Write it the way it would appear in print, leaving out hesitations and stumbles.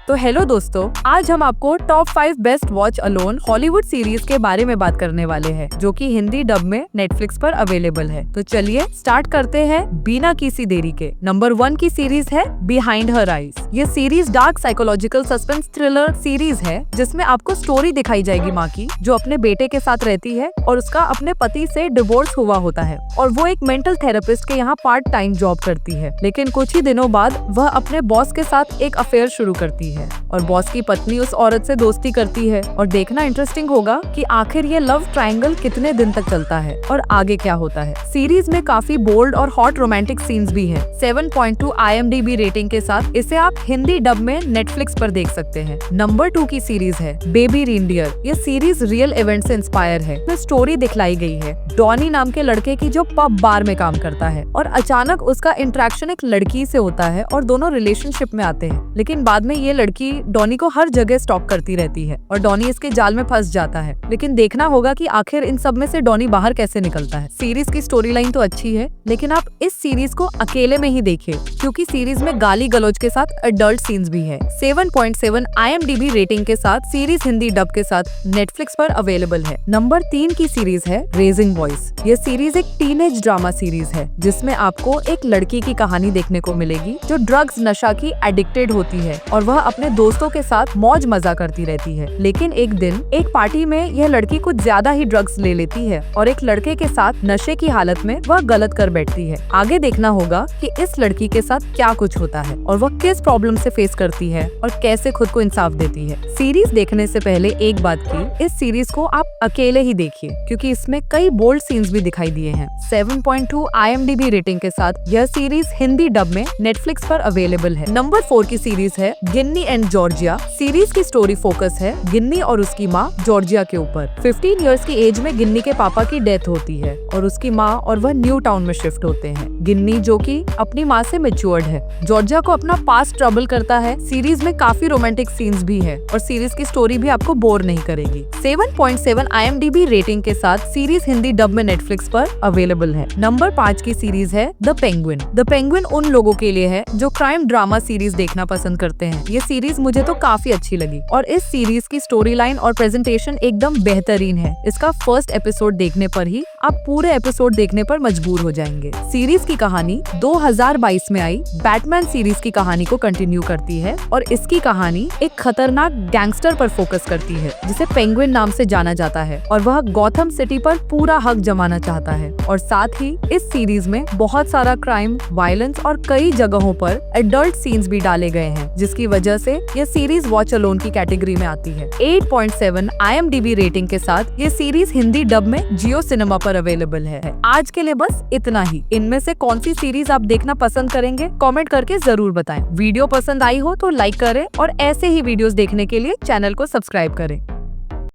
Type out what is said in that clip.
तो हेलो दोस्तों, आज हम आपको top 5 best watch alone Hollywood series के बारे में बात करने वाले हैं, जो कि हिंदी डब में नेटफ्लिक्स पर अवेलेबल है। तो चलिए स्टार्ट करते हैं बिना किसी देरी के। नंबर 1 की सीरीज है बिहाइंड हर आईज। ये series dark psychological suspense thriller series है, जिसमें आपको स्टोरी दिखाई जाएगी माँ की, जो अपने बेटे के साथ रहती है और उसका अपने पति से डिवोर्स हुआ होता है और वो एक मेंटल थेरेपिस्ट के यहाँ पार्ट टाइम जॉब करती है। लेकिन कुछ ही दिनों बाद वह अपने बॉस के साथ एक अफेयर शुरू करती है और बॉस की पत्नी उस औरत से दोस्ती करती है। और देखना इंटरेस्टिंग होगा कि आखिर ये लव ट्रायंगल कितने दिन तक चलता है और आगे क्या होता है। सीरीज में काफी बोल्ड और हॉट रोमांटिक सीन्स भी हैं। 7.2 IMDb रेटिंग के साथ इसे आप हिंदी डब में नेटफ्लिक्स पर देख सकते हैं। नंबर 2 की सीरीज है बेबी रेनडियर। ये सीरीज रियल इवेंट से इंस्पायर है। इसमें स्टोरी दिखलाई गई है डॉनी नाम के लड़के की, जो पब बार में काम करता है और अचानक उसका इंटरेक्शन एक लड़की से होता है और दोनों रिलेशनशिप में आते हैं। लेकिन बाद में ये लड़की डॉनी को हर जगह स्टॉक करती रहती है और डॉनी इसके जाल में फंस जाता है। लेकिन देखना होगा कि आखिर इन सब में से डॉनी बाहर कैसे निकलता है। सीरीज की स्टोरी लाइन तो अच्छी है, लेकिन आप इस सीरीज को अकेले में ही देखिए, क्योंकि सीरीज में गाली गलौज के साथ एडल्ट सीन्स भी है। 7.7 IMDb रेटिंग के साथ सीरीज हिंदी डब के साथ नेटफ्लिक्स पर अवेलेबल है। नंबर 3 की सीरीज है रेजिंग बॉयज। ये सीरीज एक टीनेज ड्रामा सीरीज है, जिसमें आपको एक लड़की की कहानी देखने को मिलेगी जो ड्रग्स नशा की एडिक्टेड होती है और वह अपने दोस्तों के साथ मौज मजा करती रहती है। लेकिन एक दिन एक पार्टी में यह लड़की कुछ ज्यादा ही ड्रग्स ले लेती है और एक लड़के के साथ नशे की हालत में वह गलत कर बैठती है। आगे देखना होगा कि इस लड़की के साथ क्या कुछ होता है और वह किस प्रॉब्लम से फेस करती है और कैसे खुद को इंसाफ देती है। सीरीज देखने से पहले एक बात की, इस सीरीज को आप अकेले ही देखिए, क्योंकि इसमें कई बोल्ड सीन्स भी दिखाई दिए हैं। 7.2 IMDb रेटिंग के साथ यह सीरीज हिंदी डब में नेटफ्लिक्स पर अवेलेबल है। नंबर 4 की सीरीज है गिन्नी एंड जॉर्जिया। सीरीज की स्टोरी फोकस है गिन्नी और उसकी माँ जॉर्जिया के ऊपर। 15 इयर्स की एज में गिन्नी के पापा की डेथ होती है और उसकी माँ और वह न्यू टाउन में शिफ्ट होते हैं। गिन्नी, जो कि अपनी माँ से मैच्योर्ड है, जॉर्जिया को अपना पास्ट ट्रबल करता है। सीरीज में काफी रोमांटिक सीन्स भी है और सीरीज की स्टोरी भी आपको बोर नहीं करेगी। 7.7 IMDb रेटिंग के साथ सीरीज हिंदी डब में नेटफ्लिक्स पर अवेलेबल है। नंबर 5 की सीरीज है द पेंगुइन। द पेंगुइन उन लोगों के लिए है जो क्राइम ड्रामा सीरीज देखना पसंद करते हैं। ये सीरीज मुझे तो काफी अच्छी लगी और इस सीरीज की स्टोरी लाइन और प्रेजेंटेशन एकदम बेहतरीन है। इसका फर्स्ट एपिसोड देखने पर ही आप पूरे एपिसोड देखने पर मजबूर हो जाएंगे। सीरीज की कहानी 2022 में आई बैटमैन सीरीज की कहानी को कंटिन्यू करती है और इसकी कहानी एक खतरनाक गैंगस्टर पर फोकस करती है, जिसे पेंगुइन नाम से जाना जाता है और वह गॉथम सिटी पर पूरा हक जमाना चाहता है। और साथ ही इस सीरीज में बहुत सारा क्राइम, वायलेंस और कई जगहों पर एडल्ट सीन्स भी डाले गए हैं, जिसकी वजह से यह सीरीज वॉच अलोन की कैटेगरी में आती है। 8.7 IMDb रेटिंग के साथ ये सीरीज हिंदी डब में जियो सिनेमा पर अवेलेबल है। आज के लिए बस इतना ही। इनमें से कौन सी सीरीज आप देखना पसंद करेंगे, कमेंट करके जरूर बताएं। वीडियो पसंद आई हो तो लाइक करें और ऐसे ही वीडियोस देखने के लिए चैनल को सब्सक्राइब करें।